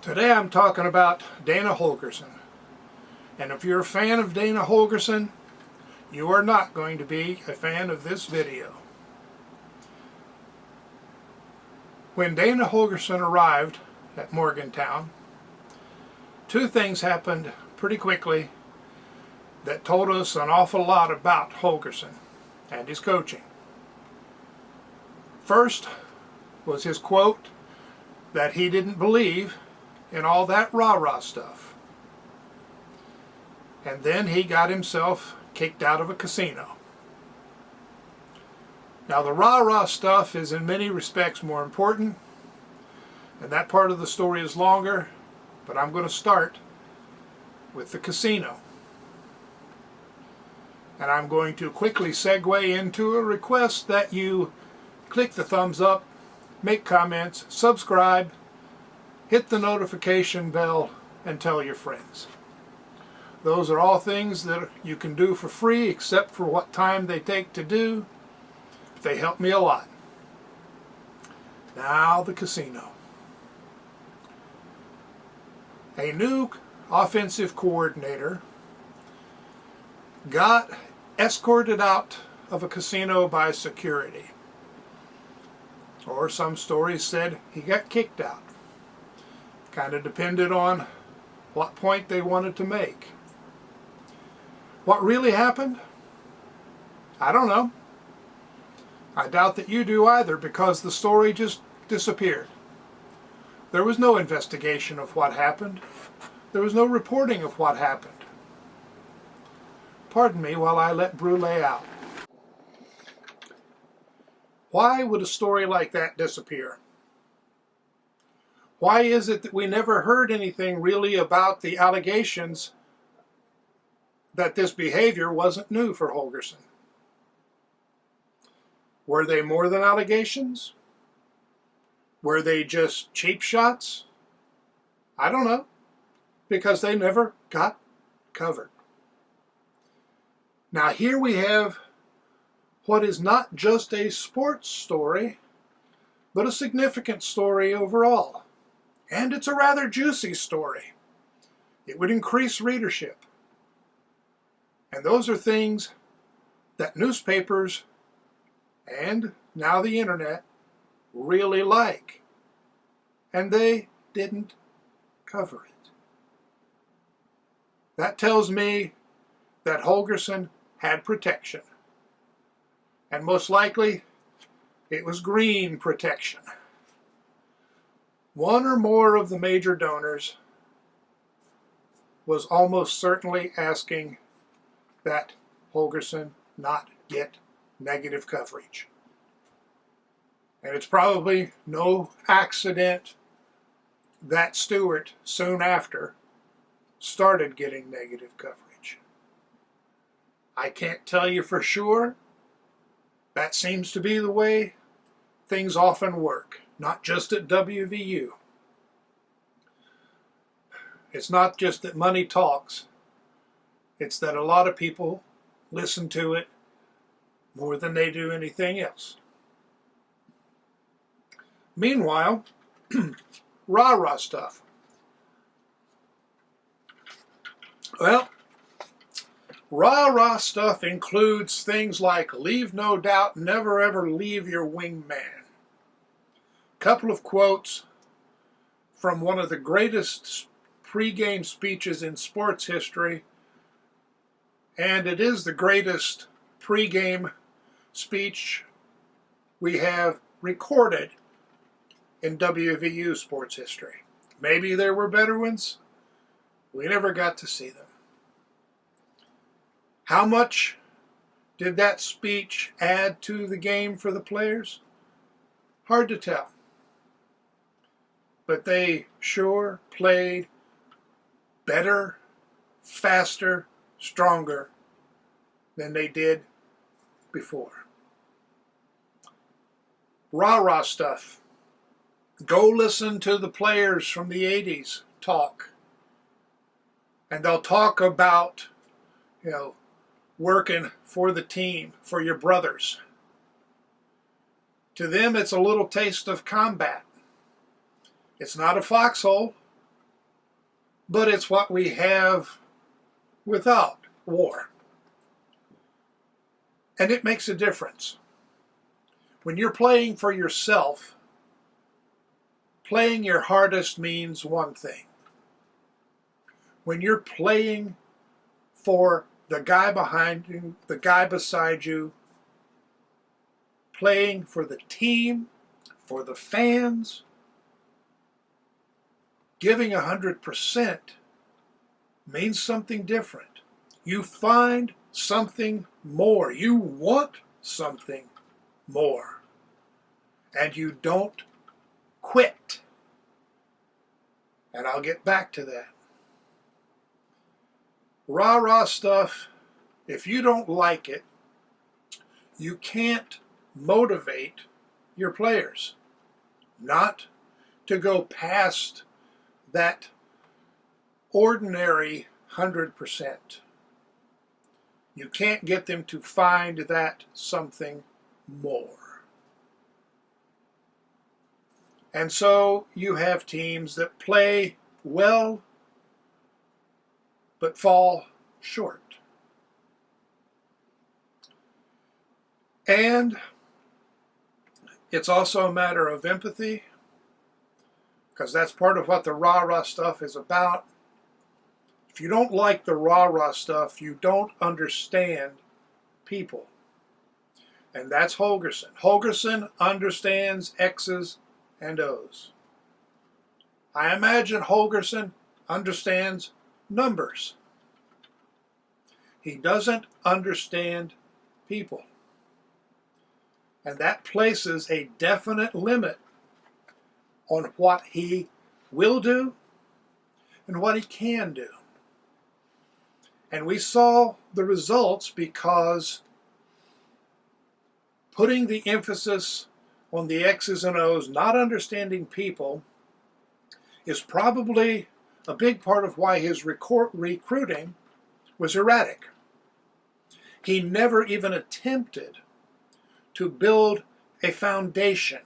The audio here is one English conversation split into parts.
Today I'm talking about Dana Holgorsen. And if you're a fan of Dana Holgorsen, you are not going to be a fan of this video. When Dana Holgorsen arrived at Morgantown, two things happened pretty quickly that told us an awful lot about Holgorsen and his coaching. First was his quote that he didn't believe in all that rah-rah stuff. And then he got himself kicked out of a casino. Now the rah-rah stuff is in many respects more important, and that part of the story is longer, but I'm going to start with the casino. And I'm going to quickly segue into a request that you click the thumbs up, make comments, subscribe, hit the notification bell, and tell your friends. Those are all things that you can do for free, except for what time they take to do. They help me a lot. Now the casino. A new offensive coordinator got escorted out of a casino by security. Or some stories said he got kicked out. Kind of depended on what point they wanted to make. What really happened? I don't know. I doubt that you do either, because the story just disappeared. There was no investigation of what happened. There was no reporting of what happened. Pardon me while I let Brew lay out. Why would a story like that disappear? Why is it that we never heard anything really about the allegations that this behavior wasn't new for Holgorsen? Were they more than allegations? Were they just cheap shots? I don't know, because they never got covered. Now here we have what is not just a sports story, but a significant story overall. And it's a rather juicy story. It would increase readership. And those are things that newspapers and now the internet really like. And they didn't cover it. That tells me that Holgorsen had protection. And most likely, it was green protection. One or more of the major donors was almost certainly asking that Holgorsen not get negative coverage. And it's probably no accident that Stewart soon after started getting negative coverage. I can't tell you for sure. That seems to be the way things often work, not just at WVU. It's not just that money talks. It's that a lot of people listen to it more than they do anything else. Meanwhile, rah-rah stuff. Well, rah-rah stuff includes things like leave no doubt, never ever leave your wingman. Couple of quotes from one of the greatest pregame speeches in sports history, and it is the greatest pregame speech we have recorded in WVU sports history. Maybe there were better ones. We never got to see them. How much did that speech add to the game for the players? Hard to tell. But they sure played better, faster, stronger than they did before. Rah-rah stuff. Go listen to the players from the 80s talk. And they'll talk about, working for the team, for your brothers. To them, it's a little taste of combat. It's not a foxhole. but it's what we have without war. And it makes a difference. When you're playing for yourself, playing your hardest means one thing. When you're playing for the guy behind you, the guy beside you, playing for the team, for the fans, giving 100% means something different. You find something more. You want something more. And you don't quit. And I'll get back to that. Rah-rah stuff, if you don't like it, you can't motivate your players not to go past that ordinary 100%. You can't get them to find that something more. And so you have teams that play well but fall short. And it's also a matter of empathy, because that's part of what the rah-rah stuff is about. If you don't like the rah-rah stuff, you don't understand people. And that's Holgorsen. Holgorsen understands X's and O's. I imagine Holgorsen understands numbers. He doesn't understand people. And that places a definite limit on what he will do and what he can do. And we saw the results because putting the emphasis on the X's and O's, not understanding people, is probably a big part of why his recruiting was erratic. He never even attempted to build a foundation,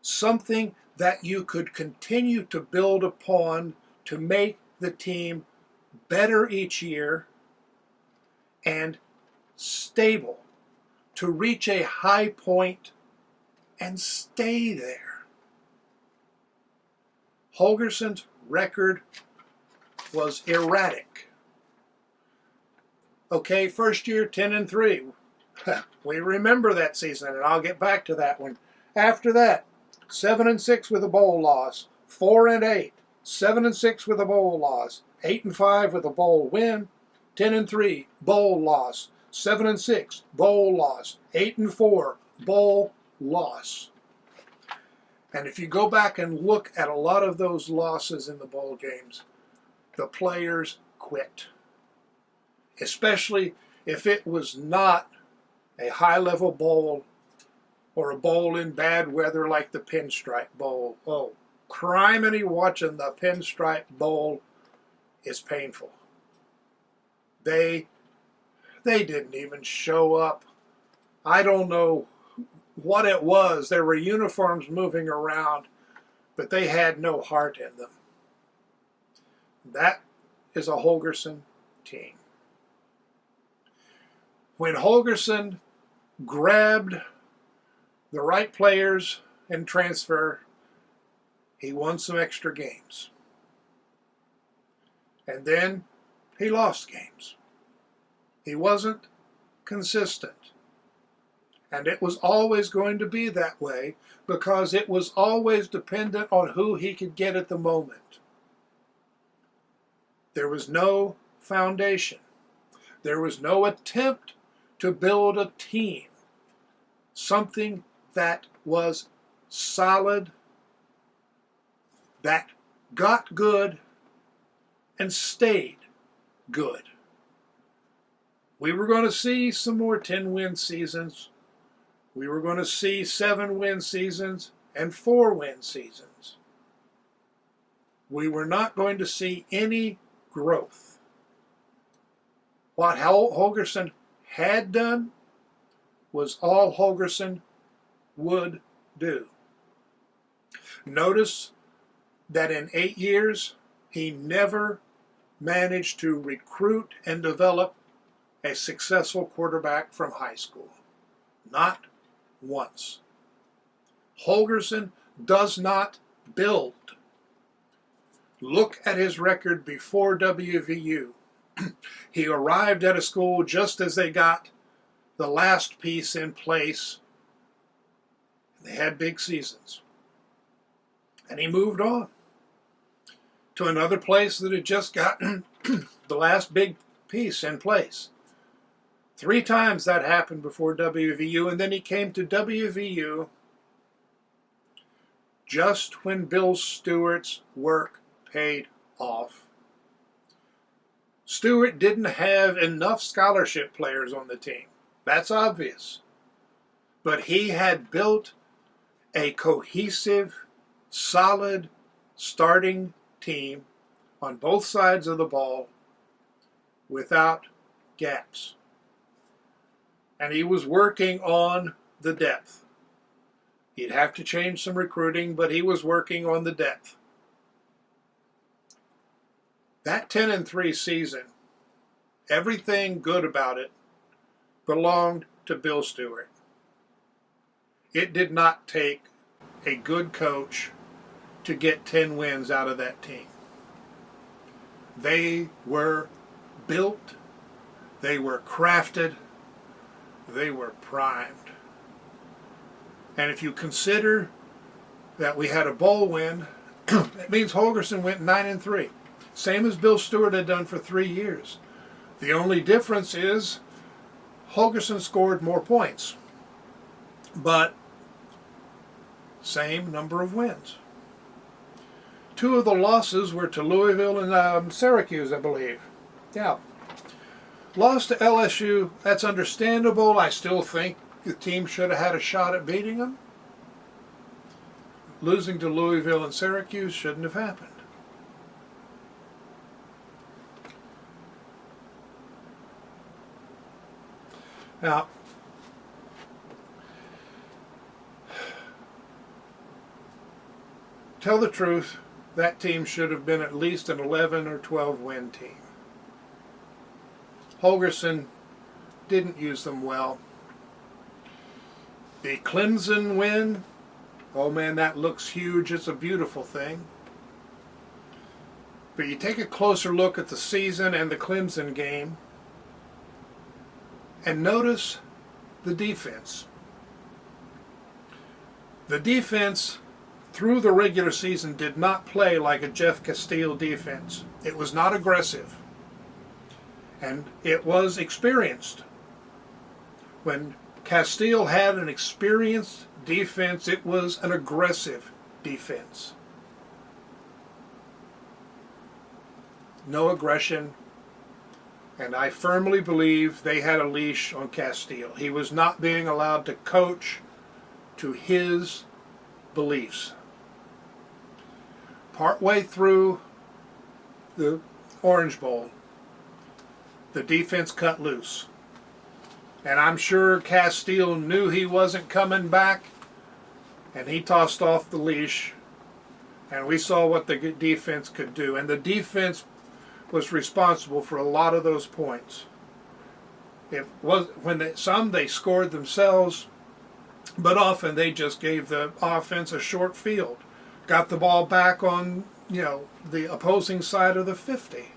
something that you could continue to build upon to make the team better each year and stable, to reach a high point and stay there. Holgorsen's record was erratic. Okay, first year 10-3. We remember that season, and I'll get back to that one. After that, 7-6 with a bowl loss, 4-8, 7-6 with a bowl loss, 8-5 with a bowl win, 10-3 bowl loss, 7-6 bowl loss, 8-4 bowl loss. And if you go back and look at a lot of those losses in the bowl games, the players quit. Especially if it was not a high-level bowl or a bowl in bad weather like the Pinstripe Bowl. Oh, criminy, watching the Pinstripe Bowl is painful. They didn't even show up. I don't know what it was. There were uniforms moving around, but they had no heart in them. That is a Holgorsen team. When Holgorsen grabbed the right players in transfer, he won some extra games. And then he lost games. He wasn't consistent. And it was always going to be that way because it was always dependent on who he could get at the moment. There was no foundation. There was no attempt to build a team, something that was solid, that got good and stayed good. We were going to see some more 10-win seasons. We were going to see 7-win seasons and 4-win seasons. We were not going to see any growth. What Holgorsen had done was all Holgorsen would do. Notice that in 8 years, he never managed to recruit and develop a successful quarterback from high school. Not once. Holgorsen does not build. Look at his record before WVU. He arrived at a school just as they got the last piece in place. They had big seasons. And he moved on to another place that had just gotten the last big piece in place. 3 times that happened before WVU, and then he came to WVU just when Bill Stewart's work paid off. Stewart didn't have enough scholarship players on the team. That's obvious. But he had built a cohesive, solid starting team on both sides of the ball without gaps. And he was working on the depth. He'd have to change some recruiting, but he was working on the depth. That 10-3 season, everything good about it belonged to Bill Stewart. It did not take a good coach to get 10 wins out of that team. They were built, they were crafted, they were primed. And if you consider that we had a bowl win, it means Holgorsen went 9-3. Same as Bill Stewart had done for 3 years. The only difference is Holgorsen scored more points, but same number of wins. 2 of the losses were to Louisville and Syracuse, I believe. Yeah. Lost to LSU, that's understandable. I still think the team should have had a shot at beating them. Losing to Louisville and Syracuse shouldn't have happened. Now, tell the truth, that team should have been at least an 11 or 12 win team. Holgorsen didn't use them well. The Clemson win, oh man, that looks huge. It's a beautiful thing. But you take a closer look at the season and the Clemson game, and notice the defense. The defense through the regular season did not play like a Jeff Castile defense. It was not aggressive. And it was experienced. When Castile had an experienced defense, it was an aggressive defense. No aggression. And I firmly believe they had a leash on Castile. He was not being allowed to coach to his beliefs. Partway through the Orange Bowl, the defense cut loose. And I'm sure Castile knew he wasn't coming back, and he tossed off the leash, and we saw what the defense could do. And the defense was responsible for a lot of those points. It was some they scored themselves, but often they just gave the offense a short field, got the ball back on the opposing side of the 50.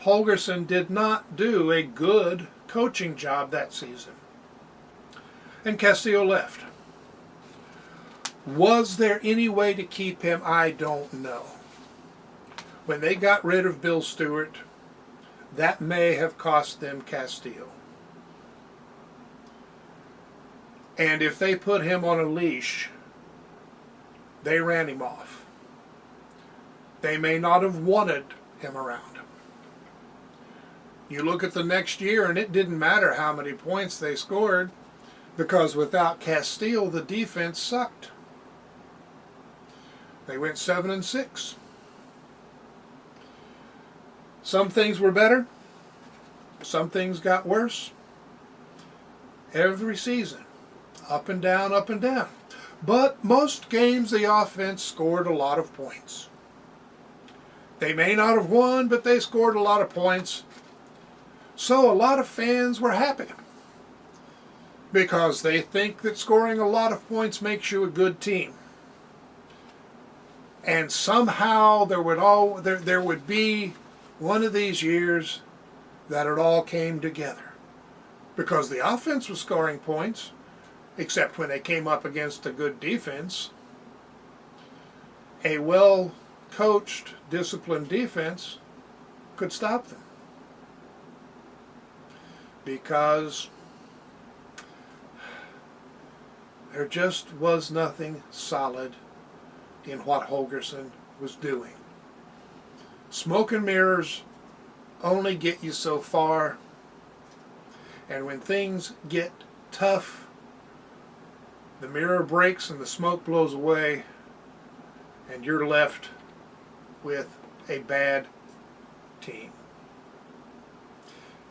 Holgorsen did not do a good coaching job that season, and Castile left. Was there any way to keep him? I don't know. When they got rid of Bill Stewart, that may have cost them Castile. And if they put him on a leash, they ran him off. They may not have wanted him around. You look at the next year, and it didn't matter how many points they scored, because without Castile, the defense sucked. They went 7-6. Some things were better. Some things got worse. Every season. Up and down, up and down. But most games the offense scored a lot of points. They may not have won, but they scored a lot of points. So a lot of fans were happy because they think that scoring a lot of points makes you a good team. And somehow there would be one of these years that it all came together, because the offense was scoring points, except when they came up against a good defense. A well-coached, disciplined defense could stop them, because there just was nothing solid in what Holgorsen was doing. Smoke and mirrors only get you so far, and when things get tough, the mirror breaks and the smoke blows away, and you're left with a bad team.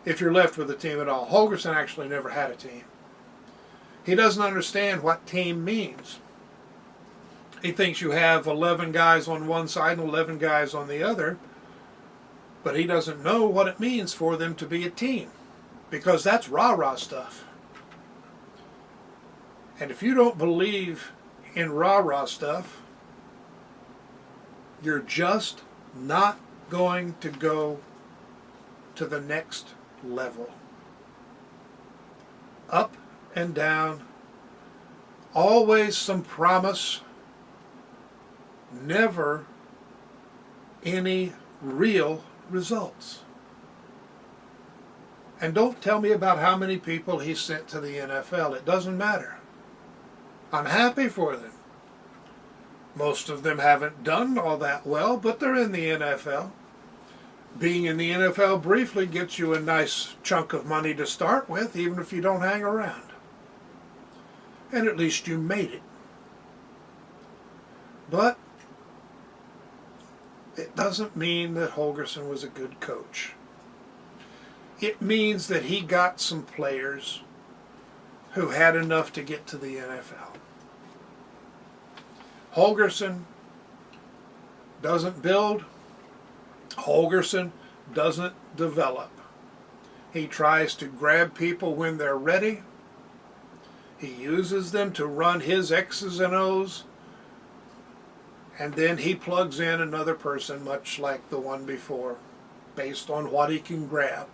If you're left with a team at all. Holgorsen actually never had a team. He doesn't understand what team means. He thinks you have 11 guys on one side and 11 guys on the other, but he doesn't know what it means for them to be a team, because that's rah-rah stuff. And if you don't believe in rah-rah stuff, you're just not going to go to the next level. Up and down, always some promise, never any real results. And don't tell me about how many people he sent to the NFL. It doesn't matter. I'm happy for them. Most of them haven't done all that well, but they're in the NFL. Being in the NFL briefly gets you a nice chunk of money to start with, even if you don't hang around. And at least you made it. But it doesn't mean that Holgorsen was a good coach. It means that he got some players who had enough to get to the NFL. Holgorsen doesn't build. Holgorsen doesn't develop. He tries to grab people when they're ready. He uses them to run his X's and O's, and then he plugs in another person, much like the one before, based on what he can grab.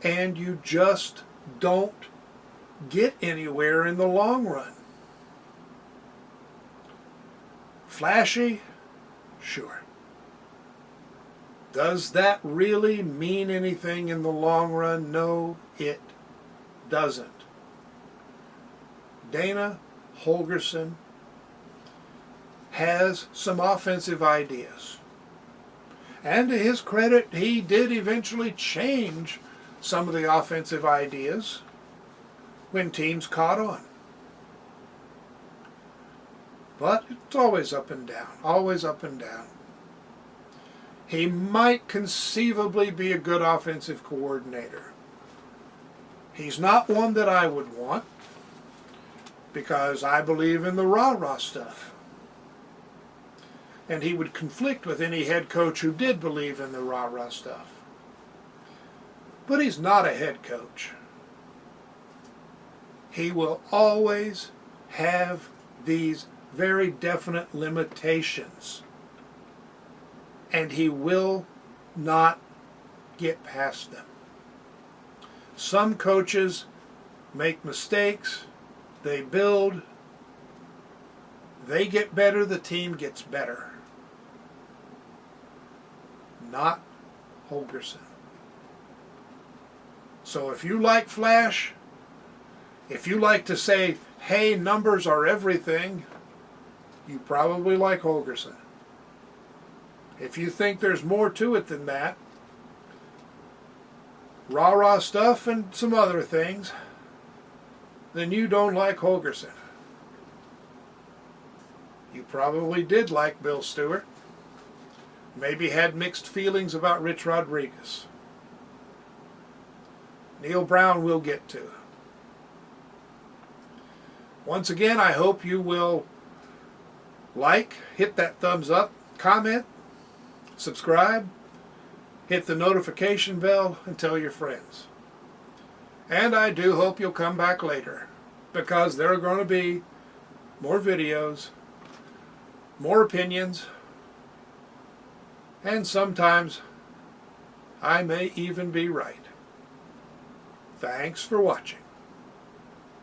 And you just don't get anywhere in the long run. Flashy? Sure. Does that really mean anything in the long run? No, it doesn't. Dana Holgorsen has some offensive ideas. And to his credit, he did eventually change some of the offensive ideas when teams caught on. But it's always up and down, always up and down. He might conceivably be a good offensive coordinator. He's not one that I would want, because I believe in the rah-rah stuff. And he would conflict with any head coach who did believe in the rah-rah stuff. But he's not a head coach. He will always have these very definite limitations, and he will not get past them. Some coaches make mistakes, they build, they get better, the team gets better. Not Holgorsen. So if you like flash, if you like to say, hey, numbers are everything, you probably like Holgorsen. If you think there's more to it than that, rah-rah stuff and some other things, then you don't like Holgorsen. You probably did like Bill Stewart. Maybe had mixed feelings about Rich Rodriguez. Neil Brown we'll get to. Once again, I hope you will Like, hit that thumbs up, comment, subscribe, hit the notification bell, and tell your friends. And I do hope you'll come back later, because there are going to be more videos, more opinions, and sometimes I may even be right. Thanks for watching.